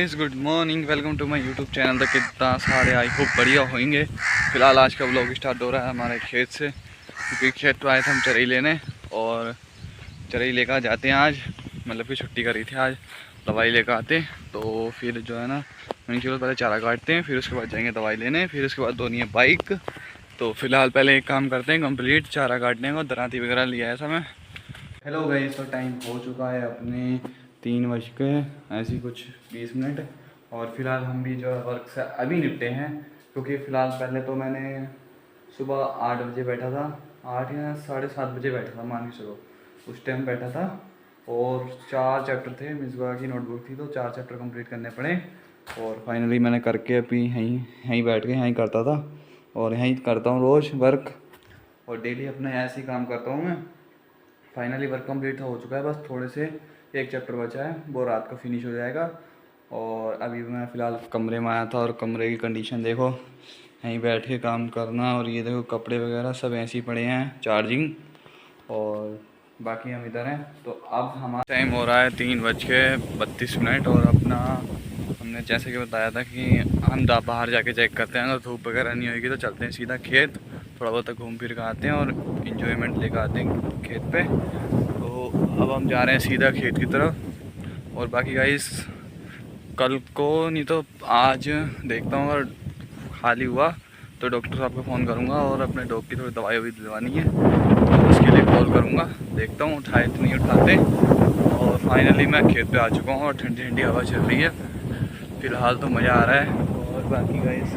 Guys, good morning. Welcome to my YouTube channel. तो कितना सारे आई होप बढ़िया होंगे। फ़िलहाल आज का व्लॉग स्टार्ट हो रहा है हमारे खेत से, क्योंकि खेत तो आए थे हम चरई लेने, और चरई लेकर जाते हैं आज। मतलब कि छुट्टी करी थी आज, दवाई लेकर आते तो फिर जो है ना, मैंने चलो पहले चारा काटते हैं, फिर उसके बाद जाएंगे दवाई लेने, फिर उसके बाद धोनी है बाइक। तो फिलहाल पहले एक काम करते हैं कंप्लीट, चारा काटने को, दराती वगैरह लिया है समय। हेलो गाइस, तो टाइम हो चुका है अपने 3 बज के ऐसी कुछ 20 मिनट, और फिलहाल हम भी जो है वर्क से अभी निपटे हैं। क्योंकि फ़िलहाल पहले तो मैंने सुबह 8 बजे बैठा था, 8 या 7:30 बजे बैठा था, मान के चलो उस टाइम बैठा था। और 4 चैप्टर थे, मिसबा की नोटबुक थी, तो 4 चैप्टर कंप्लीट करने पड़े। और फाइनली मैंने करके अभी यहीं यहीं बैठ के यहीं करता था, और यहीं करता हूँ रोज़ वर्क, और डेली अपना ऐसे ही काम करता हूँ मैं। फाइनली वर्क कंप्लीट हो चुका है, बस थोड़े से एक चैप्टर बचा है, वो रात को फिनिश हो जाएगा। और अभी मैं फ़िलहाल कमरे में आया था, और कमरे की कंडीशन देखो, यहीं बैठ के काम करना। और ये देखो कपड़े वगैरह सब ऐसे ही पड़े हैं, चार्जिंग, और बाकी हम इधर हैं। तो अब हमारा टाइम हो रहा है 3:32, और अपना हमने जैसे कि बताया था कि हम बाहर जाके चेक करते हैं, अगर धूप वगैरह नहीं होगी तो चलते हैं सीधा खेत, थोड़ा बहुत घूम फिर कर आते हैं और इन्जॉयमेंट लेकर आते हैं खेत पे। तो अब हम जा रहे हैं सीधा खेत की तरफ। और बाकी गाइस, कल को नहीं तो आज देखता हूँ, अगर खाली हुआ तो डॉक्टर साहब को फ़ोन करूँगा, और अपने डॉग की थोड़ी दवाई ववाई दिलवानी है, तो उसके लिए कॉल करूँगा। देखता हूँ उठाए तो नहीं उठाते। और फाइनली मैं खेत पे आ चुका हूँ, और ठंडी ठंडी हवा चल रही है, फ़िलहाल तो मज़ा आ रहा है। और बाकी गाइस,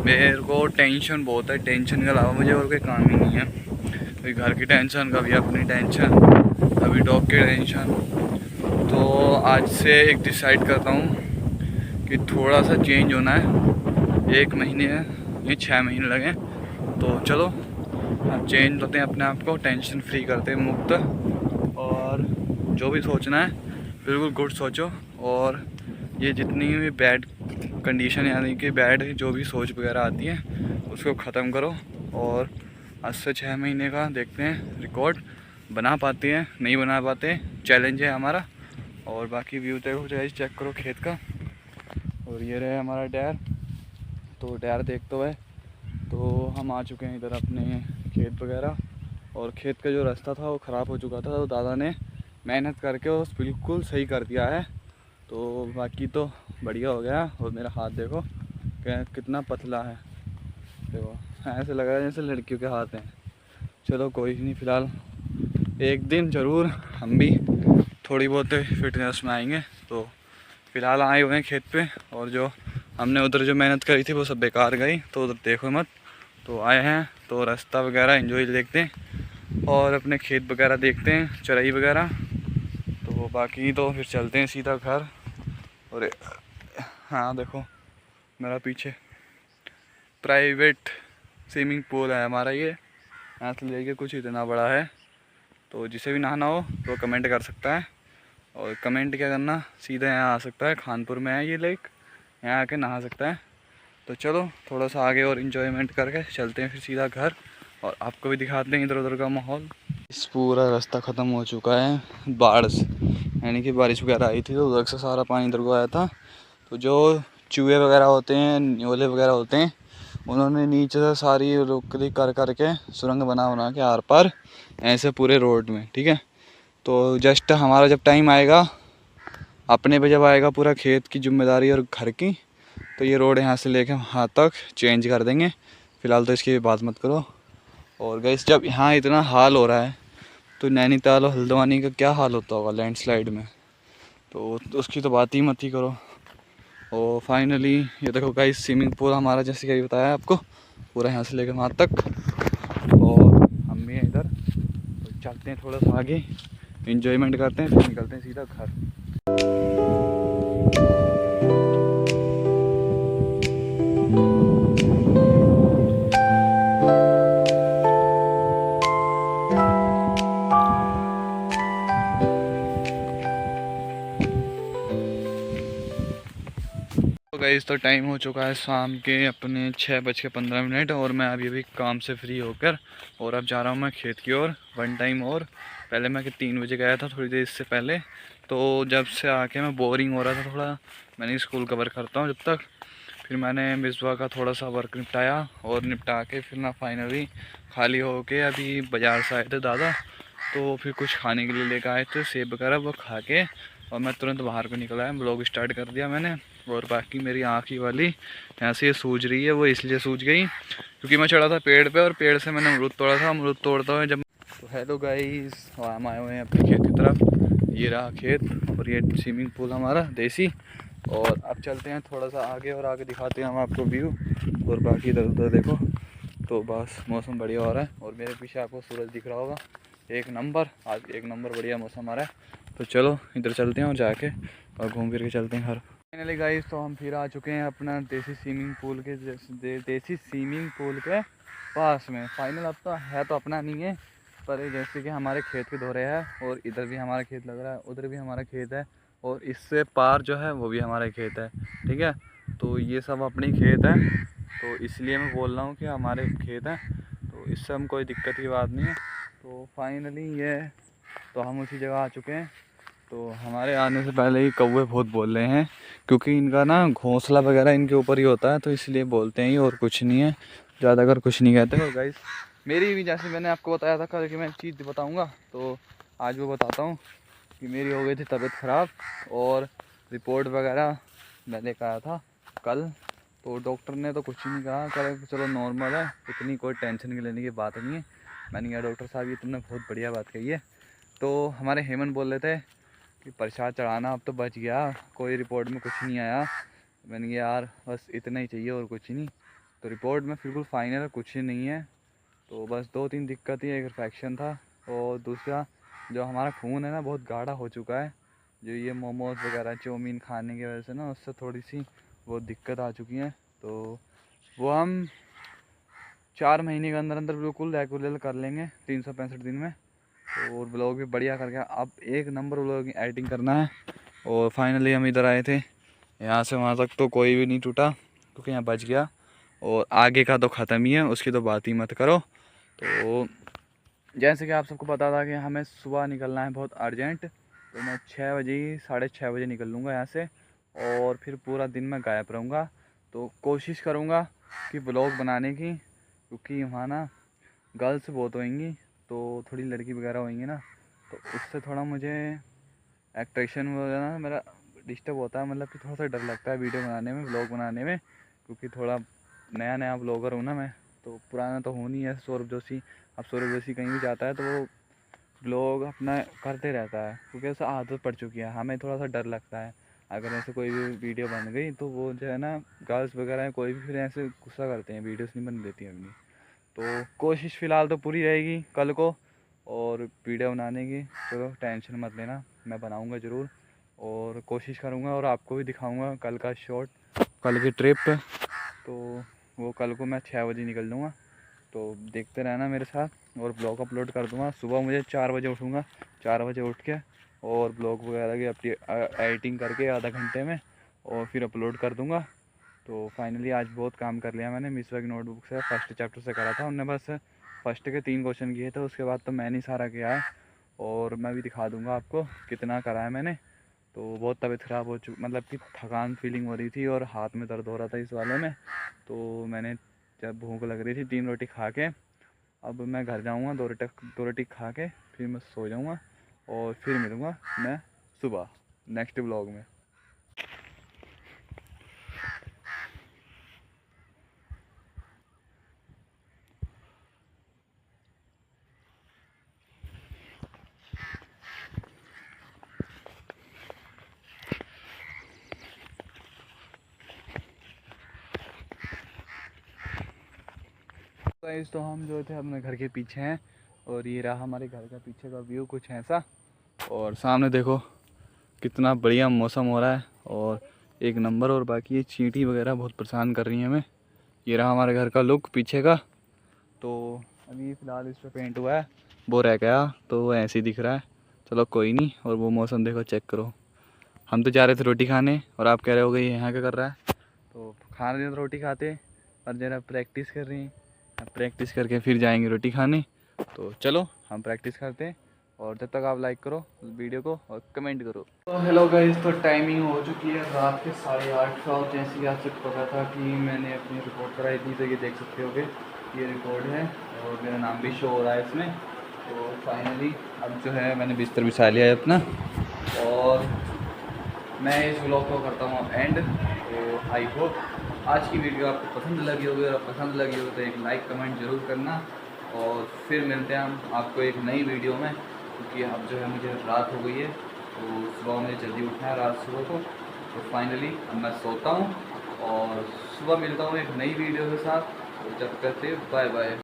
मेरे को टेंशन बहुत है, टेंशन के अलावा मुझे और कोई काम ही नहीं है। कभी घर की टेंशन, कभी अपनी टेंशन, कभी डॉग की टेंशन। तो आज से एक डिसाइड करता हूँ कि थोड़ा सा चेंज होना है। 1 महीने या 6 महीने लगे, तो चलो अब चेंज होते हैं, अपने आप को टेंशन फ्री करते हैं, मुक्त। और जो भी सोचना है बिल्कुल गुड सोचो, और ये जितनी भी बैड कंडीशन, यानी कि बैड जो भी सोच वगैरह आती है, उसको ख़त्म करो। और आज से 6 महीने का देखते हैं रिकॉर्ड, बना पाते हैं नहीं बना पाते, चैलेंज है हमारा। और बाकी व्यू देखो, चेक करो खेत का। और ये रहे हमारा टायर, तो टायर देखते हुए तो हम आ चुके हैं इधर अपने खेत वगैरह। और खेत का जो रास्ता था वो ख़राब हो चुका था, तो दादा ने मेहनत करके उस बिल्कुल सही कर दिया है। तो बाकी तो बढ़िया हो गया। और मेरा हाथ देखो कितना पतला है, देखो ऐसे लग रहा है जैसे लड़कियों के हाथ हैं। चलो कोई नहीं, फ़िलहाल एक दिन ज़रूर हम भी थोड़ी बहुत फिटनेस में आएंगे। तो फ़िलहाल आए हुए हैं खेत पे, और जो हमने उधर जो मेहनत करी थी वो सब बेकार गई, तो उधर देखो मत। तो आए हैं तो रास्ता वगैरह एंजॉय देखते हैं, और अपने खेत वगैरह देखते हैं, चराई वगैरह। तो बाकी तो फिर चलते हैं सीधा घर। और हाँ देखो, मेरा पीछे प्राइवेट स्विमिंग पूल है हमारा, ये यहाँ से लेके कुछ इतना बड़ा है। तो जिसे भी नहाना हो तो कमेंट कर सकता है, और कमेंट क्या करना, सीधा यहाँ आ सकता है, खानपुर में है ये लेक, यहाँ आके नहा सकता है। तो चलो थोड़ा सा आगे और इन्जॉयमेंट करके चलते हैं फिर सीधा घर, और आपको भी दिखाते हैं इधर उधर का माहौल। इस पूरा रास्ता ख़त्म हो चुका है बाढ़ से, यानी कि बारिश वगैरह आई थी, तो उधर से सारा पानी इधर को आया था। तो जो चूहे वगैरह होते हैं, न्योले वगैरह होते हैं, उन्होंने नीचे से सारी रोकली कर करके सुरंग बना के आर पार ऐसे पूरे रोड में, ठीक है। तो जस्ट हमारा जब टाइम आएगा, अपने पे जब आएगा पूरा खेत की जिम्मेदारी और घर की, तो ये रोड यहाँ से लेके वहाँ तक चेंज कर देंगे। फ़िलहाल तो इसकी बात मत करो। और गाइस, जब यहाँ इतना हाल हो रहा है, तो नैनीताल और हल्द्वानी का क्या हाल होता होगा लैंडस्लाइड में, तो उसकी तो बात ही मत ही करो। और फाइनली ये देखो गाइस, स्विमिंग पूल हमारा, जैसे कि बताया आपको, पूरा यहाँ से लेकर वहाँ तक। और हम भी हैं इधर, तो चलते हैं थोड़ा सा आगे, इंजॉयमेंट करते हैं, फिर निकलते हैं सीधा घर। तो गाइस, तो टाइम हो चुका है शाम के अपने 6:15, और मैं अभी काम से फ्री होकर, और अब जा रहा हूँ मैं खेत की ओर 1 टाइम। और पहले मैं 3 बजे गया था, थोड़ी देर इससे पहले, तो जब से आके मैं बोरिंग हो रहा था थोड़ा, मैंने स्कूल कवर करता हूँ जब तक। फिर मैंने मिसबा का थोड़ा सा वर्क निपटाया और निपटा के फिर ना फाइनली खाली हो के अभी बाज़ार से आए थे दादा, तो फिर कुछ खाने के लिए लेकर आए थे सेब वगैरह, वो खा के और मैं तुरंत बाहर को निकला है, ब्लॉग स्टार्ट कर दिया मैंने। और बाकी मेरी आँख ही वाली यहाँ से ये सूज रही है, वो इसलिए सूज गई क्योंकि मैं चढ़ा था पेड़ पे और पेड़ से मैंने अमरूद तोड़ा था। अमरूद तोड़ता हुआ जब तो हेलो गाइस, हम आए हुए हैं अपने खेत की तरफ। ये रहा खेत और ये स्विमिंग पूल हमारा देसी। और अब चलते हैं थोड़ा सा आगे और आगे दिखाते हैं हम आपको व्यू। और बाकी इधर उधर देखो, तो बस मौसम बढ़िया हो रहा है और मेरे पीछे आपको सूरज दिख रहा होगा। एक नंबर, आज एक नंबर बढ़िया मौसम आ रहा है। तो चलो इधर चलते हैं और जाके और घूम फिर के चलते हैं घर। फाइनली गाइस, तो हम फिर आ चुके हैं अपना देसी स्विमिंग पूल के देसी स्विमिंग पूल के पास में। फाइनल अब तो है, तो अपना नहीं है पर जैसे कि हमारे खेत के दौरे है और इधर भी हमारा खेत लग रहा है, उधर भी हमारा खेत है और इससे पार जो है वो भी हमारा खेत है। ठीक है, तो ये सब अपनी खेत है, तो इसलिए मैं बोल रहा हूँ कि हमारे खेत है, तो इससे हम कोई दिक्कत की बात नहीं है। तो फाइनली ये तो हम उसी जगह आ चुके हैं। तो हमारे आने से पहले ही कौवे बहुत बोल रहे हैं क्योंकि इनका ना घोंसला वगैरह इनके ऊपर ही होता है, तो इसलिए बोलते हैं, और कुछ नहीं है ज़्यादा, अगर कुछ नहीं कहते। और गाइस मेरी भी, जैसे मैंने आपको बताया था कल कि मैं एक चीज़ बताऊंगा, तो आज वो बताता हूँ कि मेरी हो गई थी तबीयत ख़राब और रिपोर्ट वगैरह मैं लेकर आया था कल। तो डॉक्टर ने तो कुछ नहीं कहा, कहा चलो नॉर्मल है, इतनी कोई टेंशन लेने की बात नहीं है। मैंने कहा डॉक्टर साहब ये तुमने बहुत बढ़िया बात कही है। तो हमारे हेमंत बोल रहे थे कि प्रसाद चढ़ाना, अब तो बच गया, कोई रिपोर्ट में कुछ नहीं आया। मैंने कहा यार बस इतना ही चाहिए और कुछ नहीं। तो रिपोर्ट में बिल्कुल फाइनल है, कुछ ही नहीं है। तो बस 2-3 दिक्कत ही, एक इन्फेक्शन था और दूसरा जो हमारा खून है ना बहुत गाढ़ा हो चुका है, जो ये मोमोज वगैरह चाउमीन खाने की वजह से ना, उससे थोड़ी सी बहुत दिक्कत आ चुकी है। तो वो हम 4 महीने के अंदर अंदर बिल्कुल रेगुलर कर लेंगे 365 दिन में। और ब्लॉग भी बढ़िया करके अब एक नंबर ब्लॉग एडिटिंग करना है। और फाइनली हम इधर आए थे, यहाँ से वहाँ तक तो कोई भी नहीं टूटा क्योंकि यहाँ बच गया, और आगे का तो ख़त्म ही है, उसकी तो बात ही मत करो। तो जैसे कि आप सबको पता था कि हमें सुबह निकलना है बहुत अर्जेंट, तो मैं 6 बजे, 6:30 निकल लूँगा यहाँ से और फिर पूरा दिन मैं गायब रहूँगा। तो कोशिश करूँगा कि ब्लॉग बनाने की, क्योंकि वहाँ ना गर्ल्स बहुत होंगी, तो थोड़ी लड़की वगैरह होंगी ना, तो उससे थोड़ा मुझे एक्ट्रैक्शन वगैरह मेरा डिस्टर्ब होता है, मतलब कि थोड़ा सा डर लगता है वीडियो बनाने में, ब्लॉग बनाने में, क्योंकि थोड़ा नया नया ब्लॉगर हूँ ना मैं, तो पुराना तो हूँ नहीं है सौरभ जोशी। अब सौरभ जोशी कहीं भी जाता है तो वो ब्लॉग अपना करते रहता है, क्योंकि ऐसा आदत पड़ चुकी है। हमें थोड़ा सा डर लगता है अगर ऐसे कोई भी वीडियो बन गई तो वो जो है ना, गर्ल्स वगैरह कोई भी फिर ऐसे गुस्सा करते हैं, वीडियोस नहीं बन देती हैं अपनी। तो कोशिश फ़िलहाल तो पूरी रहेगी कल को और वीडियो बनाने की। चलो टेंशन मत लेना, मैं बनाऊंगा ज़रूर और कोशिश करूंगा और आपको भी दिखाऊंगा कल का शॉट, कल की ट्रिप पे। तो वो कल को मैं 6 बजे निकल लूँगा, तो देखते रहना मेरे साथ और ब्लॉग अपलोड कर दूँगा। सुबह मुझे 4 बजे उठूँगा, 4 बजे उठ के और ब्लॉग वगैरह की अपनी एडिटिंग करके आधा घंटे में और फिर अपलोड कर दूँगा। तो फाइनली आज बहुत काम कर लिया मैंने, मिसवा की नोटबुक से फर्स्ट चैप्टर से करा था, उनने बस फर्स्ट के 3 क्वेश्चन किए थे, उसके बाद तो मैंने ही सारा किया है और मैं भी दिखा दूंगा आपको कितना करा है मैंने। तो बहुत तबीयत ख़राब हो चुकी, मतलब कि थकान फीलिंग हो रही थी और हाथ में दर्द हो रहा था इस वाले में। तो मैंने जब भूख लग रही थी 3 रोटी खा के, अब मैं घर जाऊँगा, 2 रोटी खा के फिर मैं सो जाऊँगा और फिर मिलूँगा मैं सुबह नेक्स्ट ब्लॉग में। गाइस, तो हम जो थे अपने घर के पीछे हैं और ये रहा हमारे घर का पीछे का व्यू कुछ ऐसा। और सामने देखो कितना बढ़िया मौसम हो रहा है और एक नंबर। और बाकी ये चींटी वगैरह बहुत परेशान कर रही हैं हमें। ये रहा हमारे घर का लुक पीछे का। तो अभी फ़िलहाल इस पर पेंट हुआ है, वो रह गया तो वो ऐसे ही दिख रहा है। चलो कोई नहीं। और वो मौसम देखो, चेक करो। हम तो जा रहे थे रोटी खाने और आप कह रहे हो गए यहाँ क्या कर रहा है। तो खा रहे तो रोटी खाते और ज़रा प्रैक्टिस कर रही हैं, अब प्रैक्टिस करके फिर जाएंगे रोटी खाने। तो चलो हम प्रैक्टिस करते हैं और जब तक आप लाइक करो वीडियो को और कमेंट करो। तो हेलो गाइस, तो टाइमिंग हो चुकी है रात के 8:30। और जैसे कि आपसे पता था कि मैंने अपनी रिपोर्ट कराई थी, तो ये देख सकते होगे ये रिकॉर्ड है और मेरा नाम भी शो हो रहा है इसमें। तो फाइनली अब जो है मैंने बिस्तर बिछा लिया है अपना और मैं इस व्लॉग को करता हूँ एंड। तो आई होप आज की वीडियो आपको पसंद लगी होगी, और पसंद लगी हो तो एक लाइक कमेंट ज़रूर करना। और फिर मिलते हैं हम आपको एक नई वीडियो में, क्योंकि अब जो है मुझे रात हो गई है, तो सुबह मुझे जल्दी उठना है रात सुबह को। तो फाइनली अब मैं सोता हूँ और सुबह मिलता हूँ एक नई वीडियो के साथ। तो जब कहते बाय बाय।